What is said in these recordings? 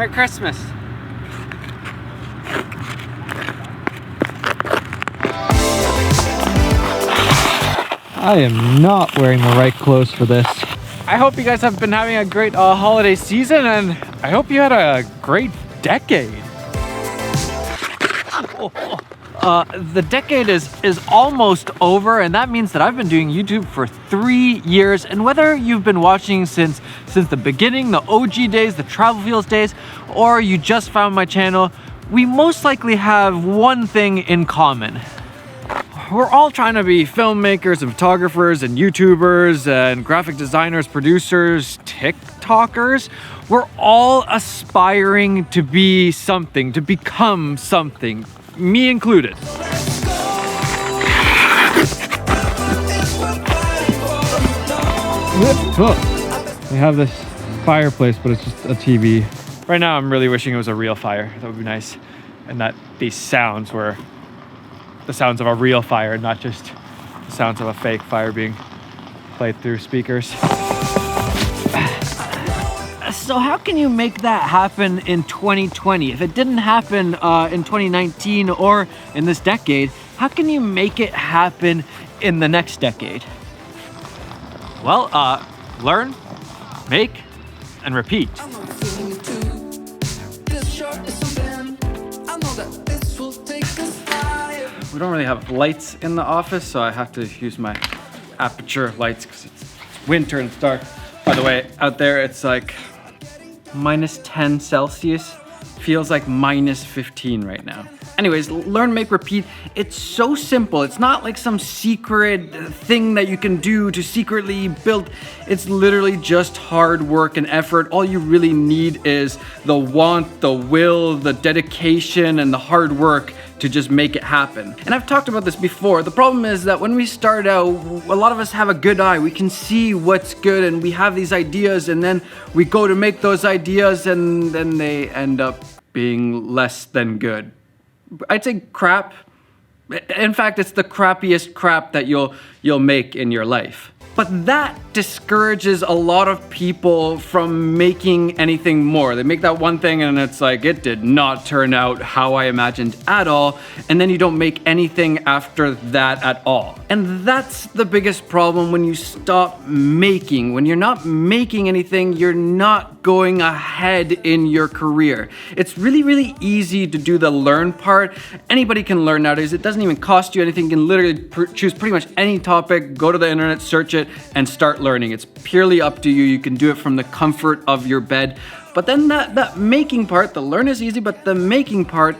Merry Christmas. I am not wearing the right clothes for this. I hope you guys have been having a great holiday season, and I hope you had a great decade. The decade is almost over, and that means that I've been doing YouTube for 3 years. And whether you've been watching since the beginning, the OG days, the Travel Feels days, or you just found my channel, we most likely have one thing in common. We're all trying to be filmmakers and photographers and YouTubers and graphic designers, producers, TikTokers. We're all aspiring to be something, to become something, me included. We have this fireplace, but it's just a TV. Right now, I'm really wishing it was a real fire. That would be nice. And that these sounds were the sounds of a real fire, not just the sounds of a fake fire being played through speakers. So how can you make that happen in 2020? If it didn't happen in 2019 or in this decade, how can you make it happen in the next decade? Well, learn, make, and repeat. We don't really have lights in the office, so I have to use my aperture lights because it's winter and it's dark. By the way, out there it's like -10 Celsius. Feels like -15 right now. Anyways, learn, make, repeat. It's so simple. It's not like some secret thing that you can do to secretly build. It's literally just hard work and effort. All you really need is the want, the will, the dedication, and the hard work to just make it happen. And I've talked about this before. The problem is that when we start out, a lot of us have a good eye. We can see what's good and we have these ideas, and then we go to make those ideas and then they end up being less than good. I'd say crap. In fact, it's the crappiest crap that you'll make in your life. But that discourages a lot of people from making anything more. They make that one thing and it's like, it did not turn out how I imagined at all. And then you don't make anything after that at all. And that's the biggest problem when you stop making. When you're not making anything, you're not going ahead in your career. It's really, really easy to do the learn part. Anybody can learn nowadays. It doesn't even cost you anything. You can literally choose pretty much any topic, go to the internet, search it, and start learning. It's purely up to you. You can do it from the comfort of your bed. But then that making part, the learn is easy, but the making part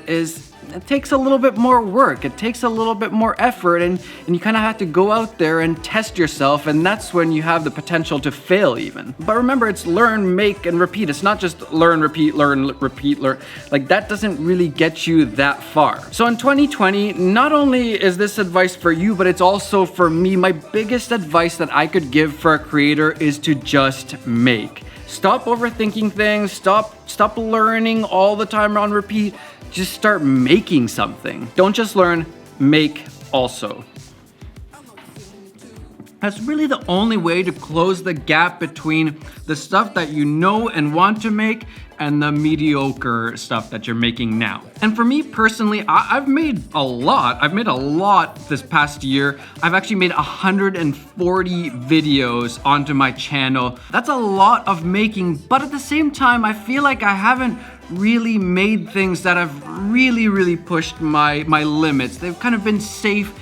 it takes a little bit more work. It takes a little bit more effort, and you kind of have to go out there and test yourself, and that's when you have the potential to fail even. But remember, it's learn, make, and repeat. It's not just learn, repeat, learn, repeat, learn. Like, that doesn't really get you that far. So in 2020, not only is this advice for you, but it's also for me. My biggest advice that I could give for a creator is to just make. Stop overthinking things. Stop learning all the time on repeat. Just start making something. Don't just learn, make also. That's really the only way to close the gap between the stuff that you know and want to make and the mediocre stuff that you're making now. And for me personally, I've made a lot. I've made a lot this past year. I've actually made 140 videos onto my channel. That's a lot of making, but at the same time, I feel like I haven't really made things that have really pushed my limits. They've kind of been safe,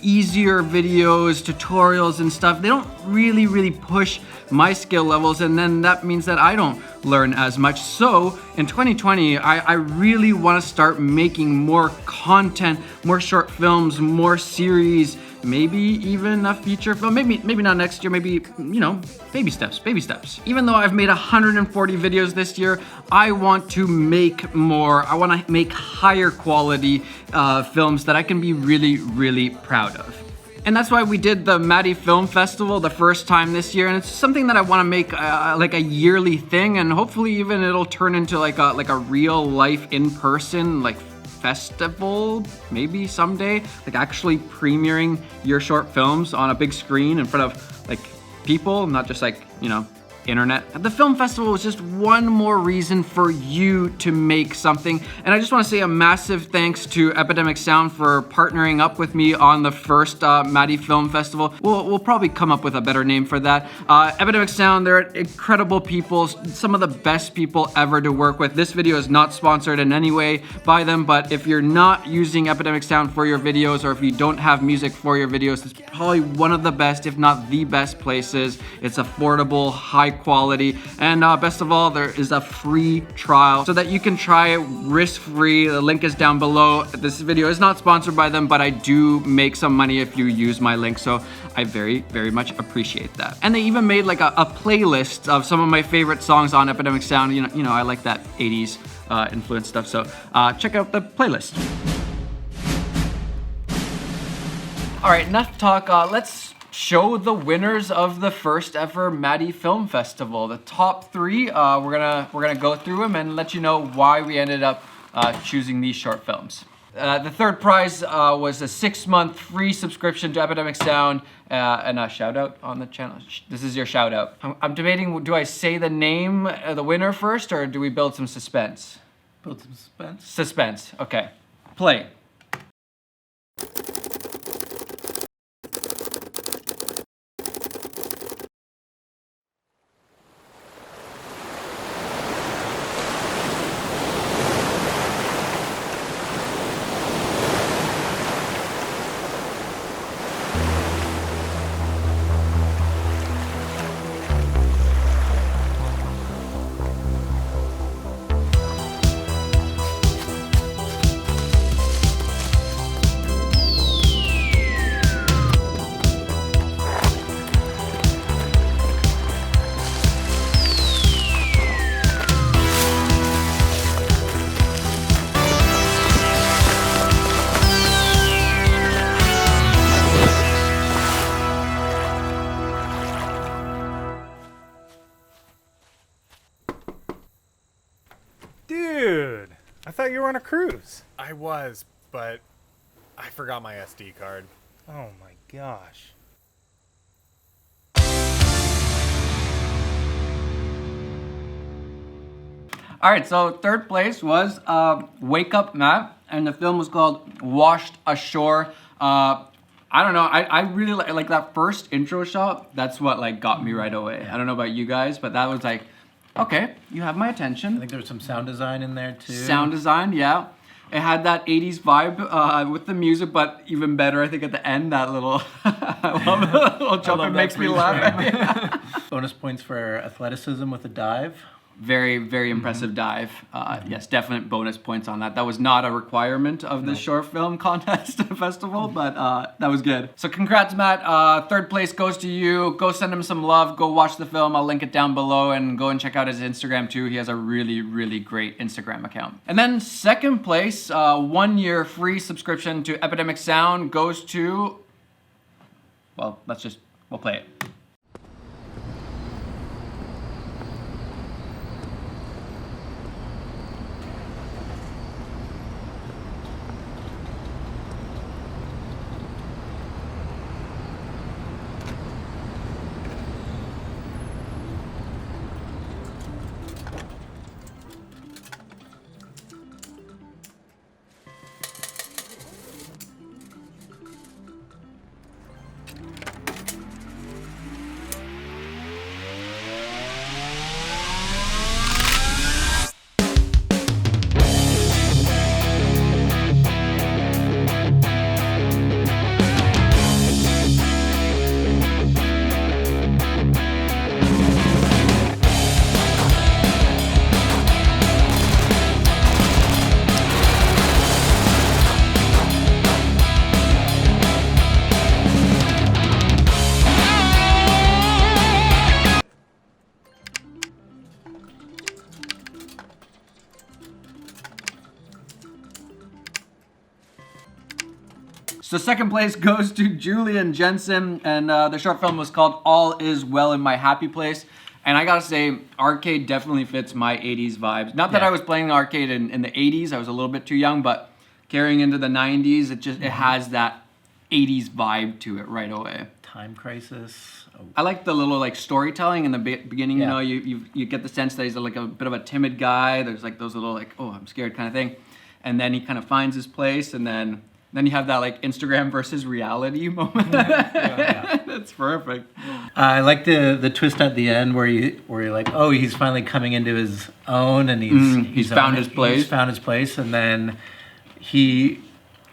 easier videos, tutorials and stuff. They don't really push my skill levels, and then that means that I don't learn as much. So in 2020, I really want to start making more content, more short films, more series, maybe even a feature film. Maybe not next year, maybe, you know, baby steps. Even though I've made 140 videos this year, I want to make more. I want to make higher quality films that I can be really proud of. And that's why we did the Matti Film Festival the first time this year, and it's something that I want to make like a yearly thing, and hopefully even it'll turn into like a real life in-person like festival, maybe someday, like actually premiering your short films on a big screen in front of like people, not just like, you know, internet. The film festival was just one more reason for you to make something. And I just want to say a massive thanks to Epidemic Sound for partnering up with me on the first Matti Film Festival. We'll probably come up with a better name for that. Epidemic Sound, they're incredible people, some of the best people ever to work with. This video is not sponsored in any way by them, but if you're not using Epidemic Sound for your videos, or if you don't have music for your videos, it's probably one of the best, if not the best places. It's affordable, high quality, and best of all, there is a free trial so that you can try it risk-free. The link is down below. This video is not sponsored by them, but I do make some money if you use my link, so I very, very much appreciate that. And they even made like a playlist of some of my favorite songs on Epidemic Sound. You know, I like that 80s influence stuff, so check out the playlist. All right, enough talk. Let's show the winners of the first ever Matti Film Festival. The top 3. We're gonna go through them and let you know why we ended up choosing these short films. The third prize was a 6-month free subscription to Epidemic Sound and a shout out on the channel. This is your shout out. I'm debating, do I say the name of the winner first, or do we build some suspense? Build some suspense. Suspense, okay. Play. Dude, I thought you were on a cruise. I was, but I forgot my SD card. Oh my gosh. All right, so third place was Wake Up Matt, and the film was called Washed Ashore. I don't know, I really like that first intro shot. That's what like got me right away. I don't know about you guys, but that was like, okay, you have my attention. I think there was some sound design in there too. Sound design, yeah. It had that 80s vibe with the music, but even better, I think at the end, that little, I love the little jump, it makes me laugh. Bonus points for athleticism with a dive. Very, very impressive dive. Yes, definite bonus points on that. That was not a requirement of the short film contest festival, but that was good. So congrats, Matt. Third place goes to you. Go send him some love. Go watch the film. I'll link it down below, and go and check out his Instagram too. He has a really, really great Instagram account. And then second place, 1 year free subscription to Epidemic Sound goes to, well, we'll play it. So second place goes to JULIEN, JENSEN, and the short film was called All Is Well in My Happy Place. And I gotta say, arcade definitely fits my 80s vibes. Not that I was playing the arcade in the 80s, I was a little bit too young, but carrying into the 90s, it has that 80s vibe to it right away. Time Crisis. Oh. I like the little like storytelling in the beginning. Yeah. You know, you get the sense that he's like a bit of a timid guy. There's like those little like, oh, I'm scared kind of thing, and then he kind of finds his place, and then you have that like Instagram versus reality moment. Yeah. That's perfect. I like the twist at the end where you're like, oh, he's finally coming into his own, and he's found his place. He's found his place, and then he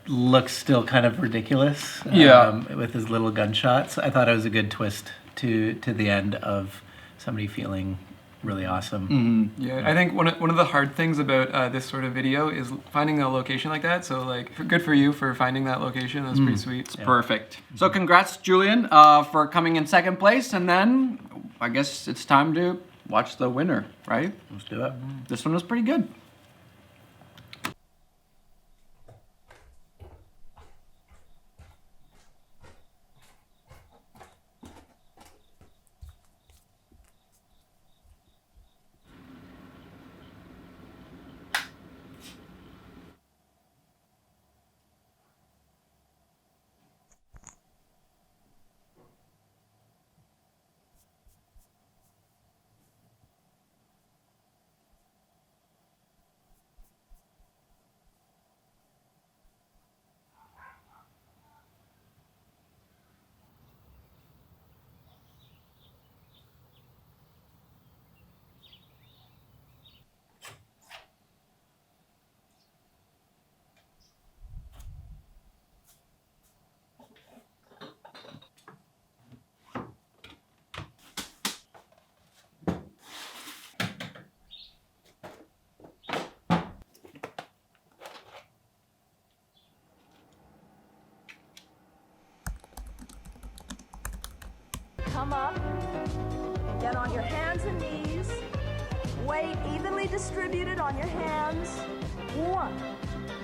looks still kind of ridiculous. With his little gunshots. I thought it was a good twist to the end of somebody feeling really awesome. Yeah, I think one of the hard things about this sort of video is finding a location like that. So like, good for you for finding that location. That's pretty sweet. It's perfect. So congrats, Julien, for coming in second place, and then I guess it's time to watch the winner, right? Let's do it. This one was pretty good. Come up, get on your hands and knees, weight evenly distributed on your hands. 1,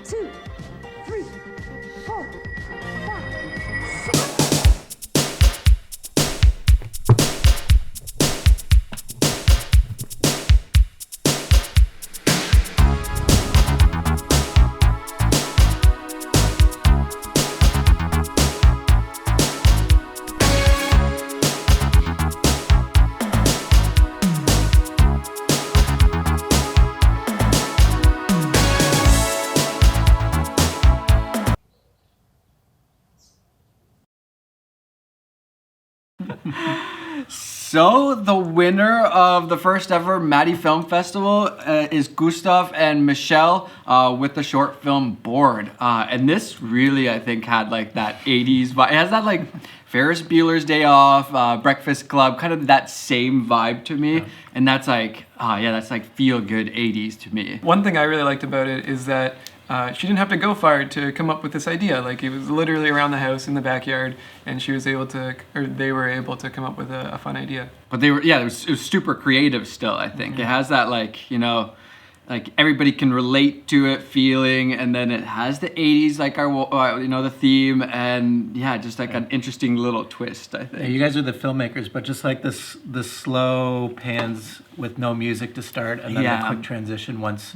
2, 3, 4, 5, 6. So the winner of the first ever Matti Film Festival is GUSTAV and NICHELLE with the short film Bored. And this really, I think, had like that 80s vibe. It has that like Ferris Bueller's Day Off, Breakfast Club, kind of that same vibe to me. And that's like, yeah, that's like feel good 80s to me. One thing I really liked about it is that she didn't have to go far to come up with this idea. Like, it was literally around the house in the backyard, and she was able to, or they were able to come up with a fun idea. But they were, yeah, it was super creative still, I think. It has that like, you know, like everybody can relate to it feeling, and then it has the 80s, like our, you know, the theme, and yeah, just like an interesting little twist, I think. Yeah, you guys are the filmmakers, but just like this, the slow pans with no music to start, and then the quick transition once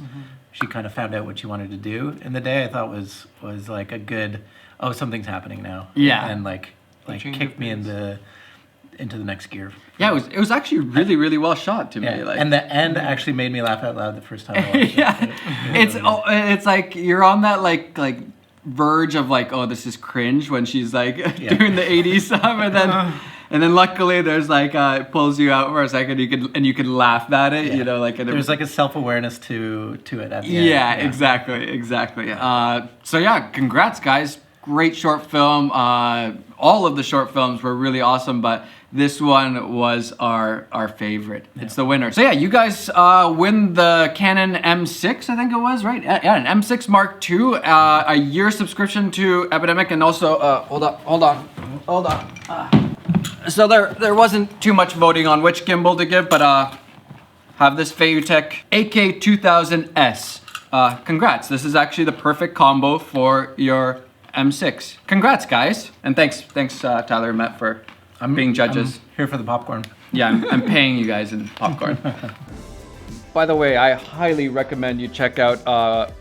she kind of found out what she wanted to do in the day, I thought was like a good, oh, something's happening now. Yeah. And like kicked me into the next gear. Yeah, it was actually really well shot to me. Like, and the end actually made me laugh out loud the first time I watched it. It's like you're on that like verge of like, oh, this is cringe when she's like doing the 80s stuff, and then luckily there's like it pulls you out for a second. You can laugh at it. You know, like there's like a self-awareness to it at the end. Yeah, exactly. So yeah, congrats guys. Great short film. All of the short films were really awesome, but this one was our favorite. Yeah. It's the winner. So yeah, you guys win the Canon M6, I think it was, right? Yeah, an M6 Mark II, a year subscription to Epidemic, and also, hold on. So there wasn't too much voting on which gimbal to give, but have this FEIYUTECH AK2000S. Congrats, this is actually the perfect combo for your M6. Congrats, guys. And thanks Tyler and Matt for being judges. I'm here for the popcorn. Yeah, I'm paying you guys in popcorn. By the way, I highly recommend you check out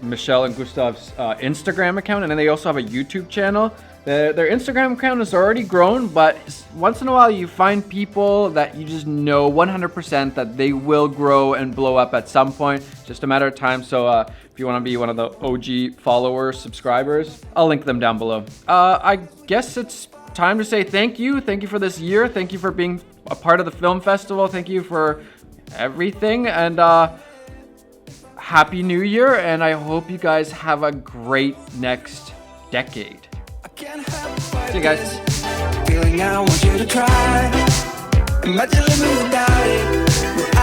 NICHELLE and GUSTAV's Instagram account, and then they also have a YouTube channel. Their Instagram account has already grown, but once in a while you find people that you just know 100% that they will grow and blow up at some point. Just a matter of time. So if you want to be one of the OG followers, subscribers, I'll link them down below. I guess it's time to say thank you. Thank you for this year. Thank you for being a part of the film festival. Thank you for everything. And Happy New Year. And I hope you guys have a great next decade. See you guys. Feeling I want you to try. Imagine living without it.